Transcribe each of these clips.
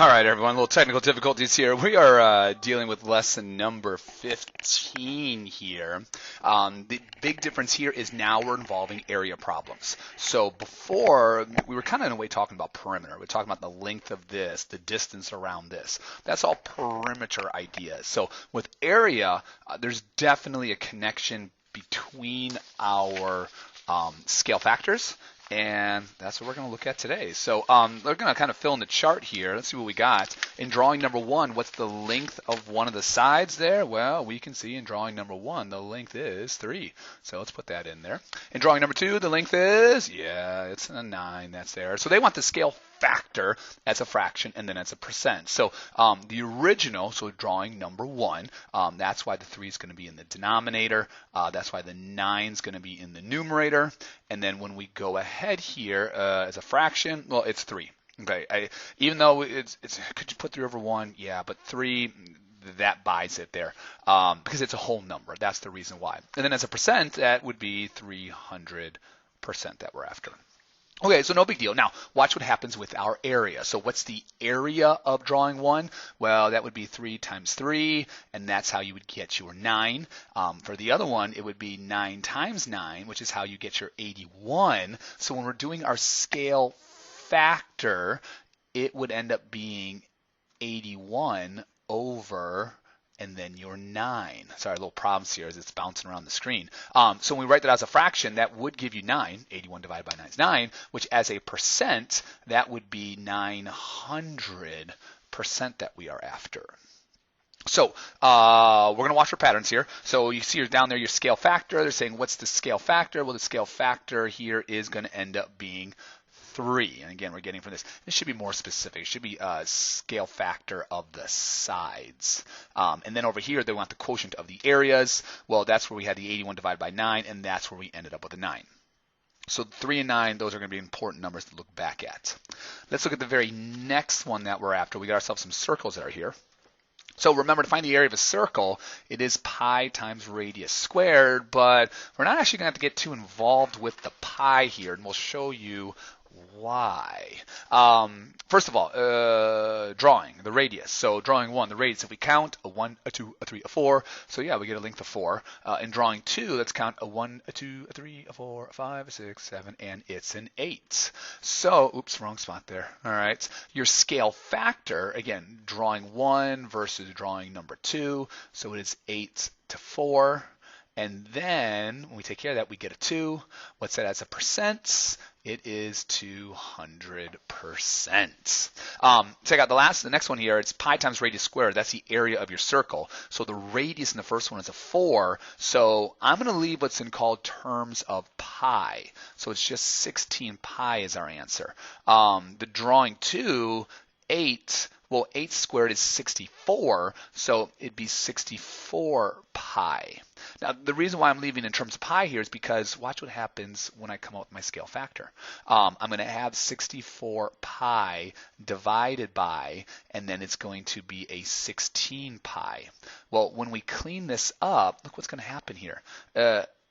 All right, everyone, a little technical difficulties here. We are dealing with lesson number 15 here. The big difference here is now we're involving area problems. So before, we were kind of in a way talking about perimeter. We're talking about the length of this, the distance around this. That's all perimeter ideas. So with area, there's definitely a connection between our scale factors. And that's what we're going to look at today. So we're going to kind of fill in the chart here. Let's see what we got. In drawing number 1, what's the length of one of the sides there? Well, we can see in drawing number 1, the length is 3. So let's put that in there. In drawing number 2, the length is, it's a 9. That's there. So they want the scale factor as a fraction and then as a percent. So the original, so drawing number 1, that's why the 3 is going to be in the denominator. That's why the 9 is going to be in the numerator. And then when we go ahead here as a fraction, well, it's 3. Okay, even though it's could you put 3 over 1? Yeah, but 3, that buys it there because it's a whole number. That's the reason why. And then as a percent, that would be 300% that we're after. Okay, so no big deal. Now, watch what happens with our area. So what's the area of drawing 1? Well, that would be 3 times 3, and that's how you would get your 9. For the other one, it would be 9 times 9, which is how you get your 81. So when we're doing our scale factor, it would end up being 81 over and then your 9. Sorry, little problems here as it's bouncing around the screen. So when we write that as a fraction, that would give you 9. 81 divided by 9 is 9, which as a percent, that would be 900% that we are after. So we're going to watch for patterns here. So you see down there your scale factor. They're saying, what's the scale factor? Well, the scale factor here is going to end up being 3. And again, we're getting from this. This should be more specific. It should be a scale factor of the sides. And then over here, they want the quotient of the areas. Well, that's where we had the 81 divided by 9, and that's where we ended up with a 9. So 3 and 9, those are going to be important numbers to look back at. Let's look at the very next one that we're after. We got ourselves some circles that are here. So remember, to find the area of a circle, it is pi times radius squared, but we're not actually going to have to get too involved with the pi here, and we'll show you why. First of all, drawing the radius. So drawing 1, the radius, if we count a 1, a 2, a 3, a 4, so yeah, we get a length of 4. In drawing 2, let's count a 1, a 2, a 3, a 4, a 5, a 6, 7, and it's an 8. So, oops, wrong spot there. All right, your scale factor, again, drawing 1 versus drawing number 2, so it is 8 to 4. And then when we take care of that, we get a 2. What's that as a percent? It is 200%. Check out the next one here. It's pi times radius squared. That's the area of your circle. So the radius in the first one is a 4. So I'm going to leave what's in called terms of pi. So it's just 16 pi is our answer. The drawing 2, 8. Well, 8 squared is 64, so it'd be 64 pi. Now, the reason why I'm leaving in terms of pi here is because watch what happens when I come up with my scale factor. I'm going to have 64 pi divided by, and then it's going to be a 16 pi. Well, when we clean this up, look what's going to happen here.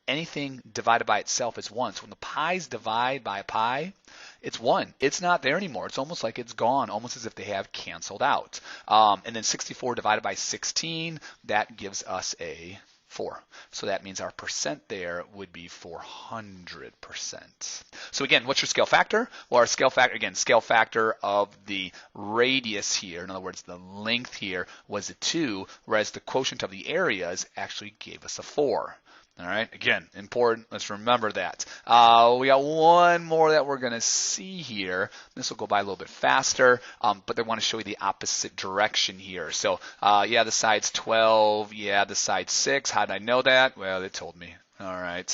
Anything divided by itself is 1. So when the pi's divide by a pi, it's 1. It's not there anymore. It's almost like it's gone, almost as if they have canceled out. And then 64 divided by 16, that gives us a 4. So that means our percent there would be 400%. So again, what's your scale factor? Well, our scale factor, again, scale factor of the radius here, in other words, the length here was a 2, whereas the quotient of the areas actually gave us a 4. All right, again, important. Let's remember that. We got one more that we're going to see here. This will go by a little bit faster, but they want to show you the opposite direction here. So, yeah, the side's 12. Yeah, the side's 6. How did I know that? Well, they told me. All right.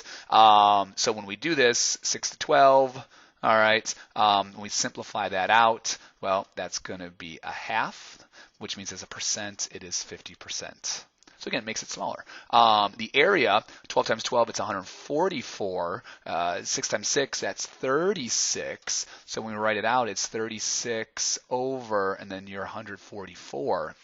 So when we do this, 6 to 12. All right. When we simplify that out, well, that's going to be a half, which means as a percent, it is 50%. So again, it makes it smaller. The area, 12 times 12, it's 144. 6 times 6, that's 36. So when we write it out, it's 36 over, and then you're 144.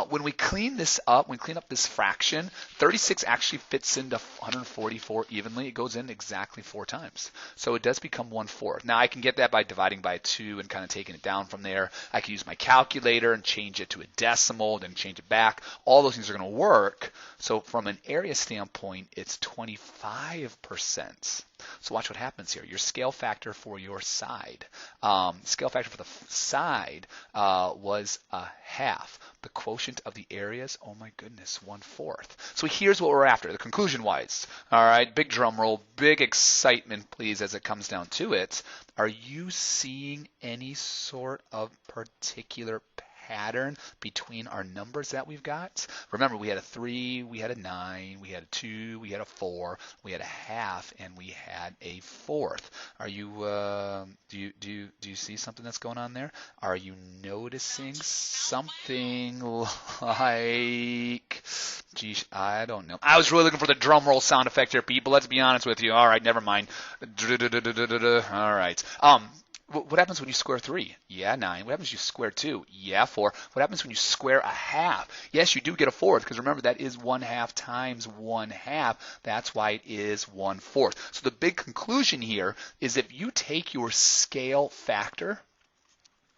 When we clean this up, when we clean up this fraction, 36 actually fits into 144 evenly. It goes in exactly 4 times. So it does become 1/4. Now I can get that by dividing by 2 and kind of taking it down from there. I can use my calculator and change it to a decimal, then change it back. All those things are going to work. So from an area standpoint, it's 25%. So watch what happens here. Your scale factor for your side. Scale factor for the side was a half. The quotient of the areas, oh my goodness, 1/4. So here's what we're after, the conclusion-wise. All right, big drum roll, big excitement, please, as it comes down to it. Are you seeing any sort of particular pattern between our numbers that we've got? Remember, we had a 3, we had a 9, we had a 2, we had a 4, we had a half, and we had a 4th. Are you do you see something that's going on there? Are you noticing something like, geez, I don't know. I was really looking for the drum roll sound effect here, people. Let's be honest with you. All right, never mind. All right. What happens when you square 3? Yeah, 9. What happens when you square 2? Yeah, 4. What happens when you square a half? Yes, you do get a 4th, because remember, that is 1/2 times 1/2. That's why it is 1/4. So the big conclusion here is if you take your scale factor,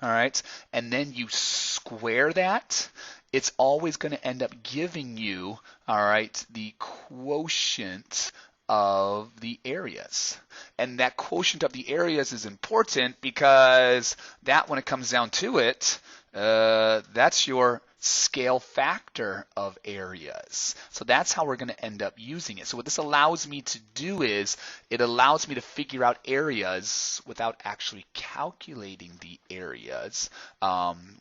all right, and then you square that, it's always going to end up giving you, all right, the quotient of the areas. And that quotient of the areas is important because that, when it comes down to it, that's your scale factor of areas. So that's how we're going to end up using it. So what this allows me to do is it allows me to figure out areas without actually calculating the areas.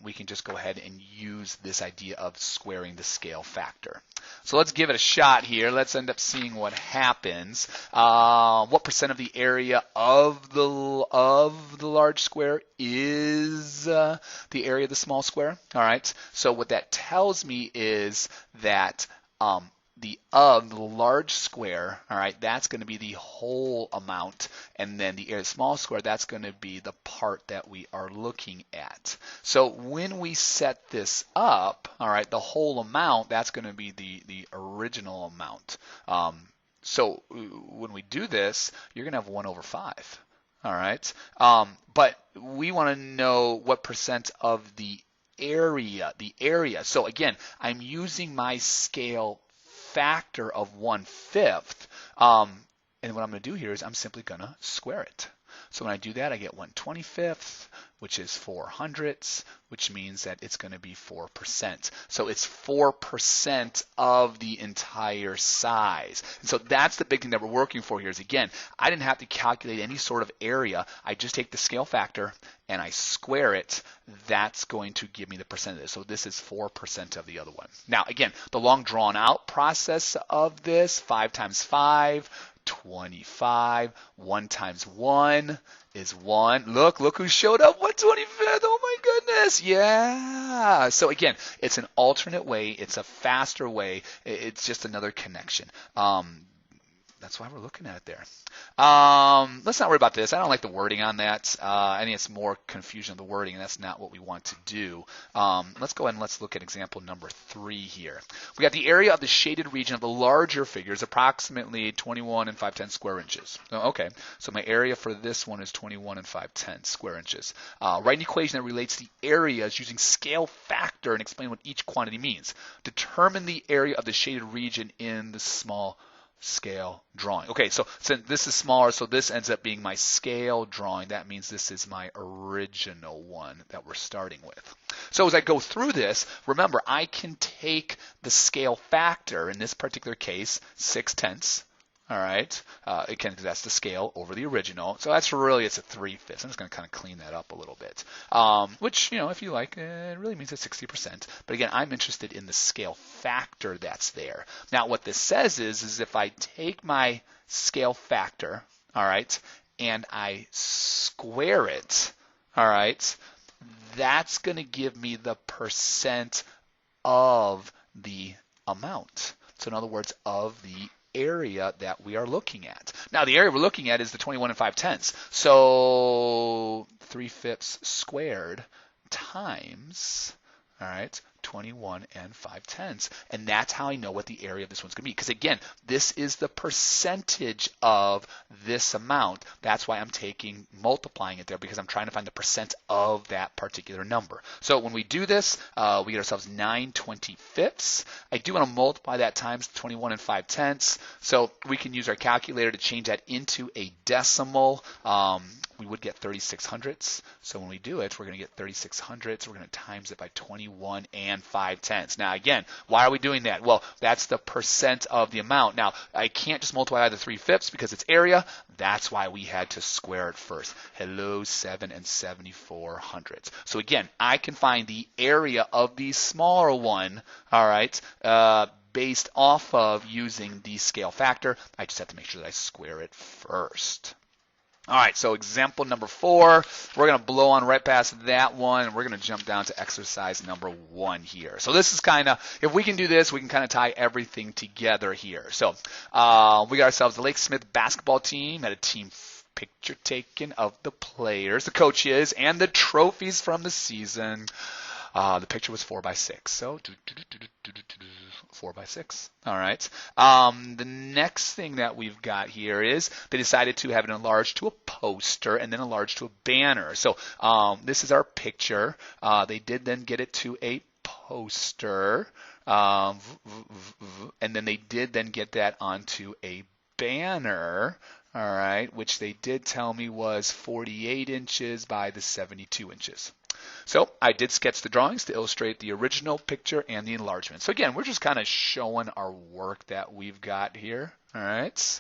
We can just go ahead and use this idea of squaring the scale factor. So let's give it a shot here. Let's end up seeing what happens. What percent of the area of the large square is the area of the small square? All right. So what that tells me is that the large square, all right, that's going to be the whole amount, and then the area of the small square, that's going to be the part that we are looking at. So when we set this up, all right, the whole amount, that's going to be the original amount. So when we do this, you're going to have 1/5. All right, but we want to know what percent of the area. So again, I'm using my scale factor of 1/5, and what I'm going to do here is I'm simply going to square it. So when I do that, I get 1/25, which is 400ths, which means that it's going to be 4%. So it's 4% of the entire size. And so that's the big thing that we're working for here is, again, I didn't have to calculate any sort of area. I just take the scale factor and I square it. That's going to give me the percent of this. So this is 4% of the other one. Now, again, the long drawn out process of this, 5 times 5, 25. 1 times 1 is 1. Look who showed up. 1/25. Oh my goodness. Yeah. So again, it's an alternate way. It's a faster way. It's just another connection. That's why we're looking at it there. Let's not worry about this. I don't like the wording on that. I think it's more confusion of the wording, and that's not what we want to do. Let's go ahead and let's look at example number 3 here. We got the area of the shaded region of the larger figures, approximately 21 and 5/10 square inches. Okay, so my area for this one is 21 and 5/10 square inches. Write an equation that relates the areas using scale factor and explain what each quantity means. Determine the area of the shaded region in the small scale drawing. Okay, so since this is smaller, so this ends up being my scale drawing. That means this is my original one that we're starting with. So as I go through this, remember, I can take the scale factor, in this particular case, 6/10. All right, again, because that's the scale over the original. So that's really, it's a 3/5. I'm just going to kind of clean that up a little bit, which, if you like, it really means it's 60%. But again, I'm interested in the scale factor that's there. Now, what this says is if I take my scale factor, all right, and I square it, all right, that's going to give me the percent of the amount. So in other words, of the area that we are looking at. Now the area we're looking at is the 21 and 5/10. So 3/5 squared times, all right, 21 and 5/10. And that's how I know what the area of this one's going to be. Because again, this is the percentage of this amount. That's why I'm multiplying it there, because I'm trying to find the percent of that particular number. So when we do this, we get ourselves 9/25. I do want to multiply that times 21 and 5/10. So we can use our calculator to change that into a decimal. We would get 3600ths. So when we do it, we're going to get 3600ths. We're going to times it by 21 and 5/10. Now again, why are we doing that? Well, that's the percent of the amount. Now I can't just multiply by the 3/5 because it's area. That's why we had to square it first. Hello, 7 and 7400ths. So again, I can find the area of the smaller one, all right, based off of using the scale factor. I just have to make sure that I square it first. All right, so example number 4, we're going to blow on right past that one, and we're going to jump down to exercise number 1 here. So this is kind of, if we can do this, we can kind of tie everything together here. So we got ourselves the Lake Smith basketball team, had a team picture taken of the players, the coaches, and the trophies from the season. The picture was 4x6, so 4x6. All right. The next thing that we've got here is they decided to have it enlarged to a poster and then enlarged to a banner. So this is our picture. They did then get it to a poster, and then they did then get that onto a banner. All right, which they did tell me was 48 inches by the 72 inches. So I did sketch the drawings to illustrate the original picture and the enlargement. So again, we're just kind of showing our work that we've got here. All right.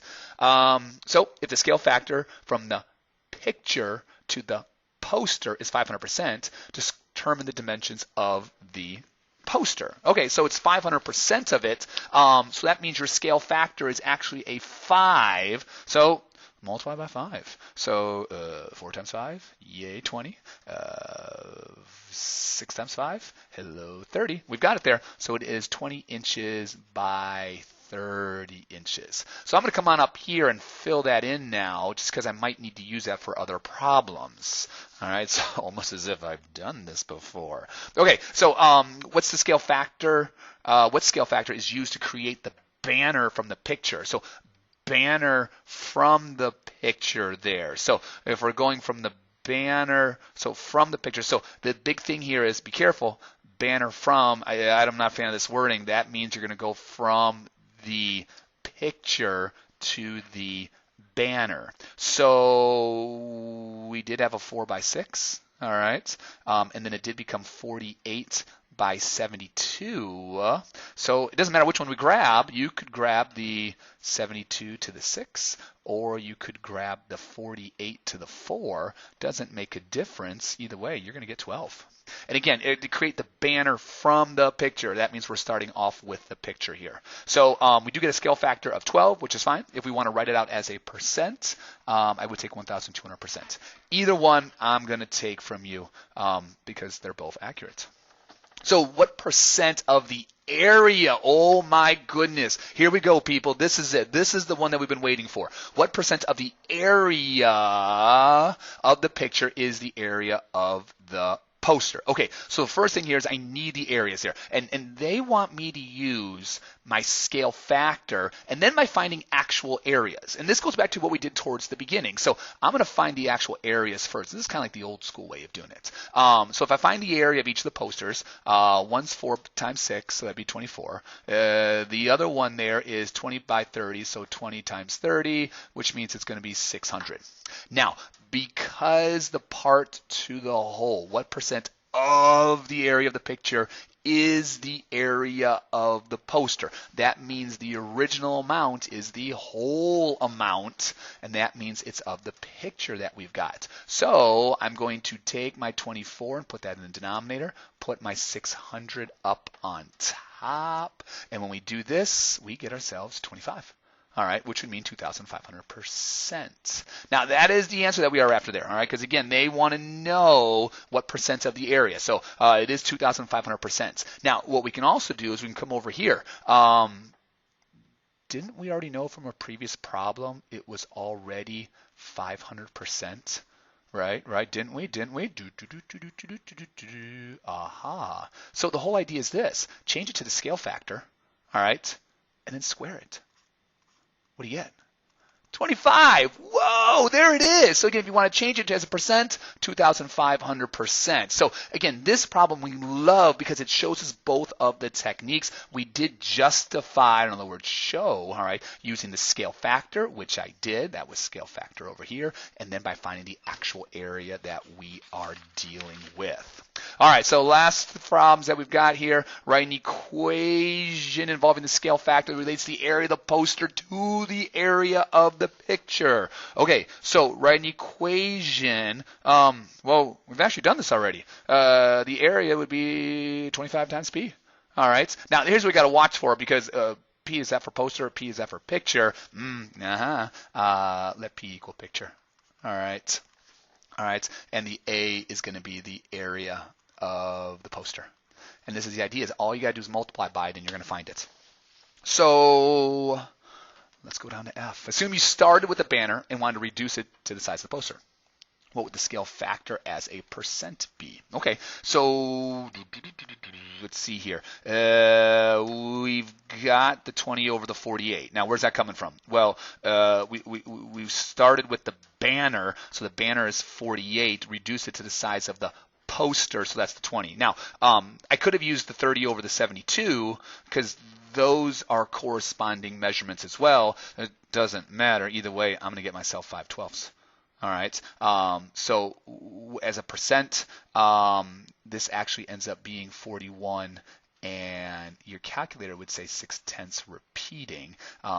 So if the scale factor from the picture to the poster is 500%, determine the dimensions of the poster. Okay, so it's 500% of it. So that means your scale factor is actually a 5. So multiply by 5. So 4 times 5, yay, 20. 6 times 5, hello, 30. We've got it there. So it is 20 inches by 30 inches. So I'm going to come on up here and fill that in now, just because I might need to use that for other problems. All right, so almost as if I've done this before. Okay, so what's the scale factor? What scale factor is used to create the banner from the picture? So banner from the picture there. So if we're going from the banner, so from the picture. So the big thing here is be careful. Banner from, I'm not a fan of this wording. That means you're going to go from the picture to the banner. So we did have a 4x6, all right, and then it did become 48 by 72. So it doesn't matter which one we grab. You could grab the 72 to the 6, or you could grab the 48 to the 4. Doesn't make a difference. Either way, you're going to get 12. And again, to create the banner from the picture, that means we're starting off with the picture here. So we do get a scale factor of 12, which is fine. If we want to write it out as a percent, I would take 1,200%. Either one I'm going to take from you because they're both accurate. So what percent of the area? Oh my goodness. Here we go, people. This is it. This is the one that we've been waiting for. What percent of the area of the picture is the area of the poster? Okay, so the first thing here is I need the areas there. And they want me to use my scale factor and then by finding actual areas. And this goes back to what we did towards the beginning. So I'm going to find the actual areas first. This is kind of like the old school way of doing it. So if I find the area of each of the posters, one's 4 times 6, so that'd be 24. The other one there is 20 by 30, so 20 times 30, which means it's going to be 600. Now, because the part to the whole, what percent of the area of the picture is the area of the poster? That means the original amount is the whole amount, and that means it's of the picture that we've got. So I'm going to take my 24 and put that in the denominator, put my 600 up on top, and when we do this, we get ourselves 25. all right, which would mean 2,500%. Now, that is the answer that we are after there, all right, because, again, they want to know what percent of the area. So it is 2,500%. Now, what we can also do is we can come over here. Didn't we already know from a previous problem it was already 500%? Right, didn't we? Aha. So the whole idea is this. Change it to the scale factor, all right, and then square it. What do you get? 25. Whoa, there it is. So again, if you want to change it as a percent, 2,500%. So again, this problem we love because it shows us both of the techniques. We did justify, in other words, show, all right, using the scale factor, which I did. That was scale factor over here. And then by finding the actual area that we are dealing with. All right, so last problems that we've got here, write an equation involving the scale factor that relates the area of the poster to the area of the picture. Okay, so write an equation. Well, we've actually done this already. The area would be 25 times P. All right, now here's what we got to watch for because P is that for poster, P is that for picture. Let P equal picture. All right. All right, and the A is going to be the area of the poster. And this is the idea, is all you got to do is multiply by it and you're going to find it. So let's go down to F. Assume you started with a banner and wanted to reduce it to the size of the poster. What would the scale factor as a percent be? Okay, so let's see here. We've got the 20 over the 48. Now, where's that coming from? Well, we've started with the banner, so the banner is 48. Reduce it to the size of the poster, so that's the 20. Now, I could have used the 30 over the 72 because those are corresponding measurements as well. It doesn't matter. Either way, I'm going to get myself 5/12. All right, so as a percent, this actually ends up being 41, and your calculator would say 6/10 repeating,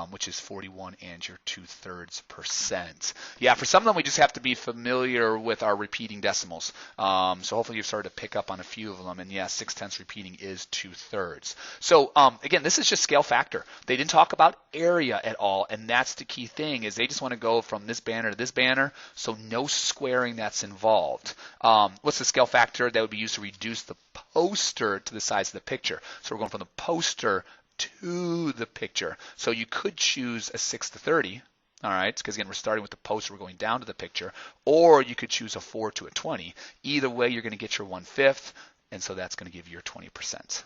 which is 41 and your 2/3%. Yeah, for some of them, we just have to be familiar with our repeating decimals. So hopefully you've started to pick up on a few of them. And yeah, 6/10 repeating is 2/3. So again, this is just scale factor. They didn't talk about area at all, and that's the key thing, is they just want to go from this banner to this banner, so no squaring that's involved. What's the scale factor that would be used to reduce the poster to the size of the picture? So we're going from the poster to the picture. So you could choose a 6/30, all right, because again, we're starting with the poster, we're going down to the picture, or you could choose a 4 to a 20. Either way, you're going to get your 1/5, and so that's going to give you your 20%.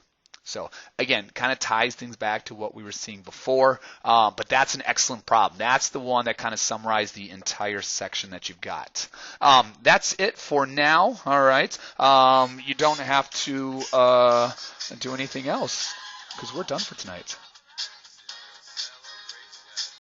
So again, kind of ties things back to what we were seeing before, but that's an excellent problem. That's the one that kind of summarized the entire section that you've got. That's it for now, all right? You don't have to do anything else because we're done for tonight.